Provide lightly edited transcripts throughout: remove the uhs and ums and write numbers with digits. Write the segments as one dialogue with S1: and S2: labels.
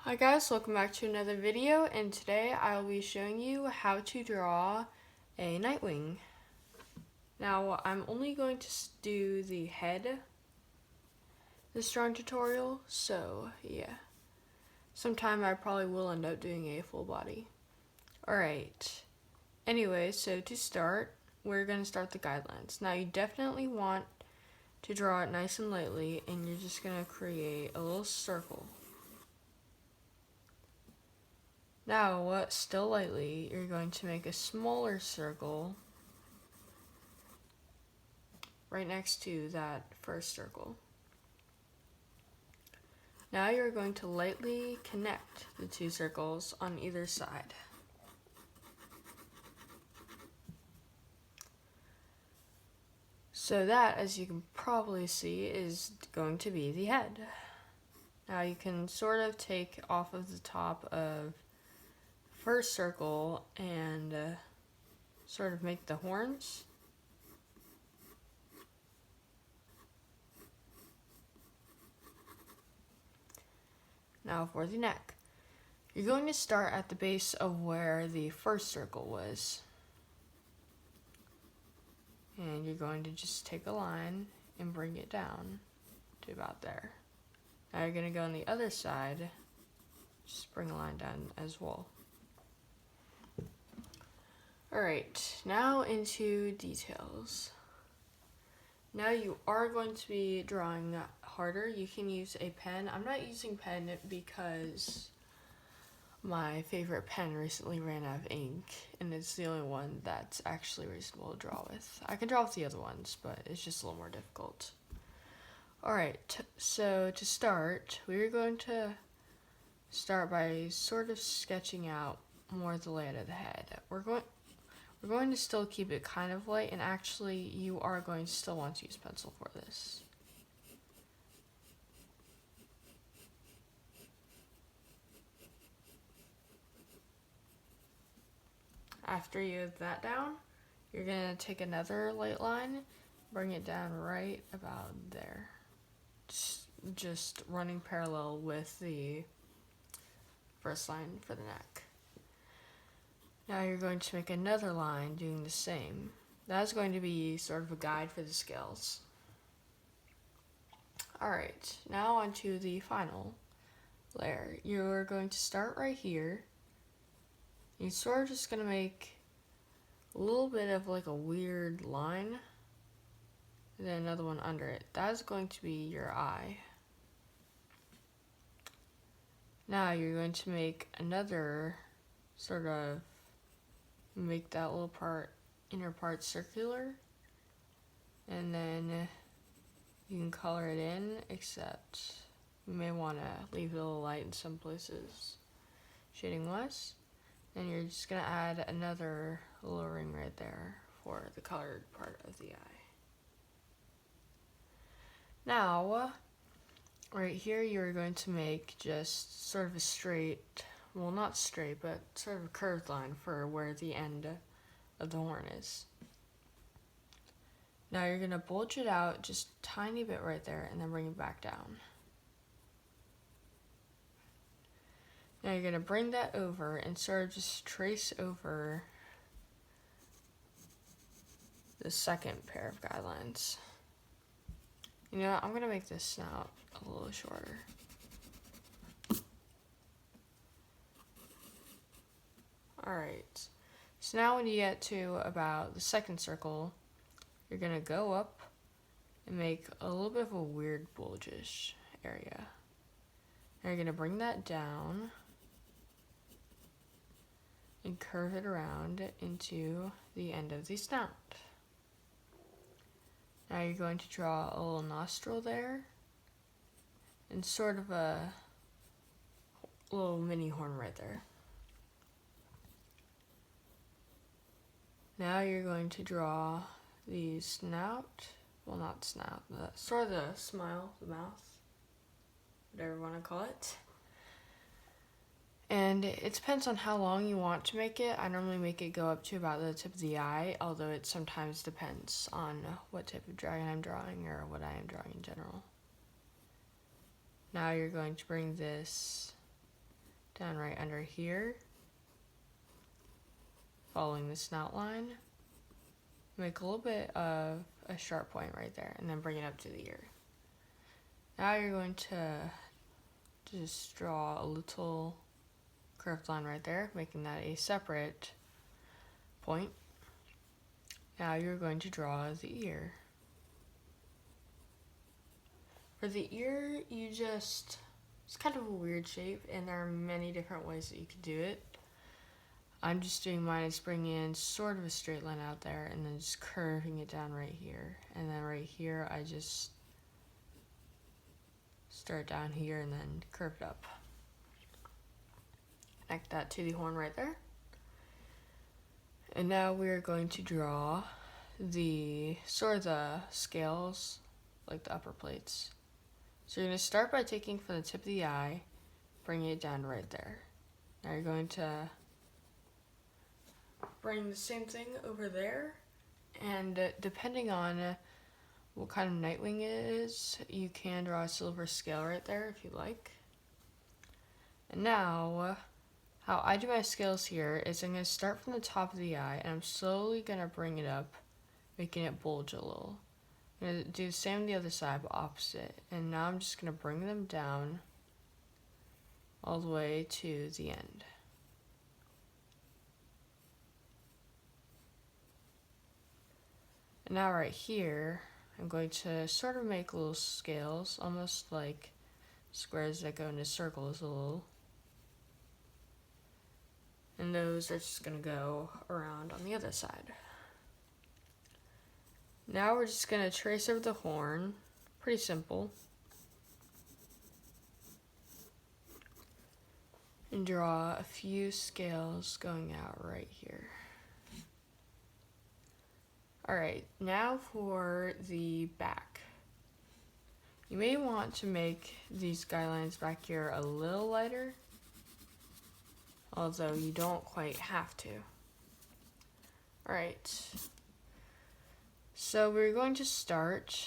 S1: Hi guys, welcome back to another video, and today I'll be showing you how to draw a NightWing. Now, I'm only going to do the head this drawing tutorial, so yeah. Sometime I probably will end up doing a full body. Alright, anyway, so to start, we're going to start the guidelines. Now, you definitely want to draw it nice and lightly, and you're just going to create a little circle. Now, still lightly, you're going to make a smaller circle right next to that first circle. Now you're going to lightly connect the two circles on either side. So that, as you can probably see, is going to be the head. Now you can sort of take off of the top of first circle and sort of make the horns. Now for the neck. You're going to start at the base of where the first circle was. And you're going to just take a line and bring it down to about there. Now you're going to go on the other side, just bring a line down as well. Alright, now into details. Now you are going to be drawing harder. You can use a pen. I'm not using pen because my favorite pen recently ran out of ink, and it's the only one that's actually reasonable to draw with. I can draw with the other ones, but it's just a little more difficult. Alright, so to start, we're going to start by sort of sketching out more of the layout of the head. We're going to still keep it kind of light, and actually you are going to still want to use pencil for this. After you have that down, you're going to take another light line, bring it down right about there. Just running parallel with the first line for the neck. Now you're going to make another line doing the same. That's going to be sort of a guide for the scales. Alright, now onto the final layer. You're going to start right here. You're sort of just going to make a little bit of like a weird line, and then another one under it. That's going to be your eye. Now you're going to make another sort of, make that little part, inner part circular, and then you can color it in, except you may want to leave it a little light in some places, shading wise. Then you're just going to add another little ring right there for the colored part of the eye. Now, right here you're going to make just sort of a straight, well not straight, but sort of a curved line for where the end of the horn is. Now you're going to bulge it out just a tiny bit right there and then bring it back down. Now you're going to bring that over and sort of just trace over the second pair of guidelines. You know what, I'm going to make this snout a little shorter. Alright, so now when you get to about the second circle, you're going to go up and make a little bit of a weird bulgish area. Now you're going to bring that down and curve it around into the end of the snout. Now you're going to draw a little nostril there and sort of a little mini horn right there. Now you're going to draw the snout, well not snout, sort of the smile, the mouth, whatever you want to call it. And it depends on how long you want to make it. I normally make it go up to about the tip of the eye, although it sometimes depends on what type of dragon I'm drawing or what I am drawing in general. Now you're going to bring this down right under here, following the snout line. Make a little bit of a sharp point right there, and then bring it up to the ear. Now you're going to just draw a little curved line right there, making that a separate point. Now you're going to draw the ear. For the ear, it's kind of a weird shape, and there are many different ways that you could do it. I'm just doing mine as bringing in sort of a straight line out there, and then just curving it down right here. And then right here, I just start down here and then curve it up. Connect that to the horn right there. And now we're going to draw the scales, like the upper plates. So you're going to start by taking from the tip of the eye, bringing it down right there. Now you're going to bring the same thing over there, and depending on what kind of NightWing it is, you can draw a silver scale right there if you like. And now, how I do my scales here is I'm going to start from the top of the eye, and I'm slowly going to bring it up, making it bulge a little. I'm going to do the same on the other side, but opposite. And now I'm just going to bring them down all the way to the end. And now right here, I'm going to sort of make little scales, almost like squares that go into circles a little. And those are just going to go around on the other side. Now we're just going to trace over the horn. Pretty simple. And draw a few scales going out right here. Alright, now for the back. You may want to make these guidelines back here a little lighter, although you don't quite have to. Alright, so we're going to start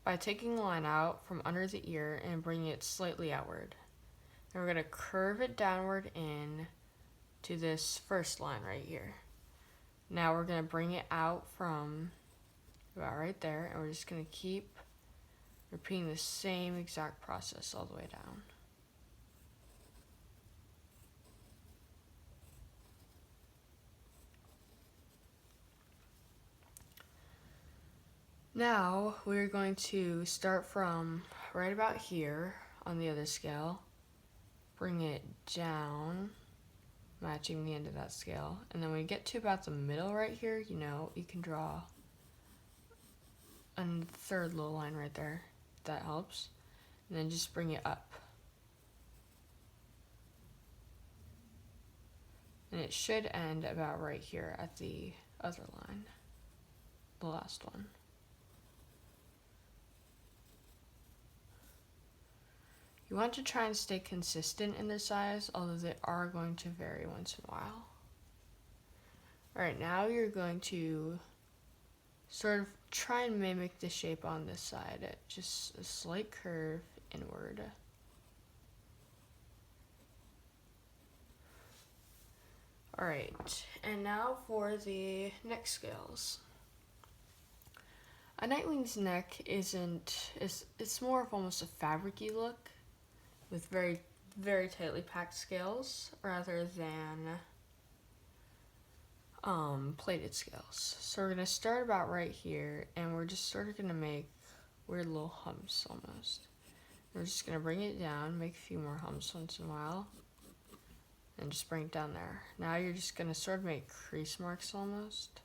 S1: by taking the line out from under the ear and bringing it slightly outward. And we're going to curve it downward in to this first line right here. Now we're going to bring it out from about right there, and we're just going to keep repeating the same exact process all the way down. Now we're going to start from right about here on the other scale, bring it down, matching the end of that scale, and then when we get to about the middle right here, you can draw a third little line right there. That helps. And then just bring it up. And it should end about right here at the other line, the last one. You want to try and stay consistent in their size, although they are going to vary once in a while. Alright, now you're going to sort of try and mimic the shape on this side, just a slight curve inward. Alright, and now for the neck scales. A NightWing's neck it's more of almost a fabric-y look, with very, very tightly packed scales rather than plated scales. So we're going to start about right here, and we're just sort of going to make weird little humps almost. We're just going to bring it down, make a few more humps once in a while, and just bring it down there. Now you're just going to sort of make crease marks almost.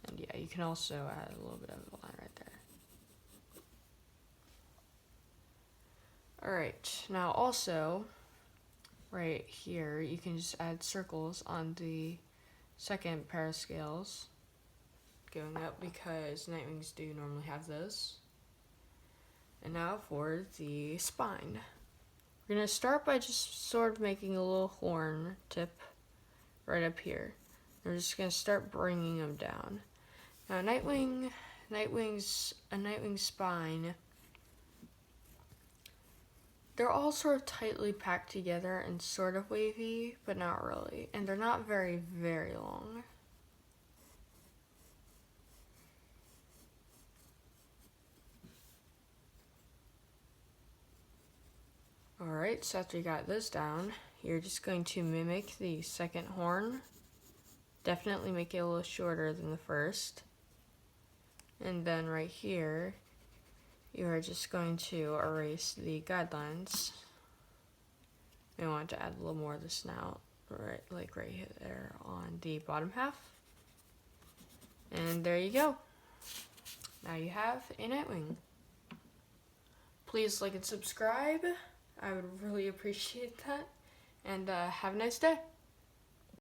S1: And yeah, you can also add a little bit of a line right there. Alright, now also, right here, you can just add circles on the second pair of scales going up, because NightWings do normally have those. And now for the spine. We're going to start by just sort of making a little horn tip right up here. We're just going to start bringing them down. Now a NightWing spine, they're all sort of tightly packed together and sort of wavy, but not really. And they're not very, very long. Alright, so after you got this down, you're just going to mimic the second horn. Definitely make it a little shorter than the first. And then right here, you are just going to erase the guidelines. We want to add a little more of the snout, right, like right here there on the bottom half. And there you go. Now you have a NightWing. Please like and subscribe. I would really appreciate that. And have a nice day.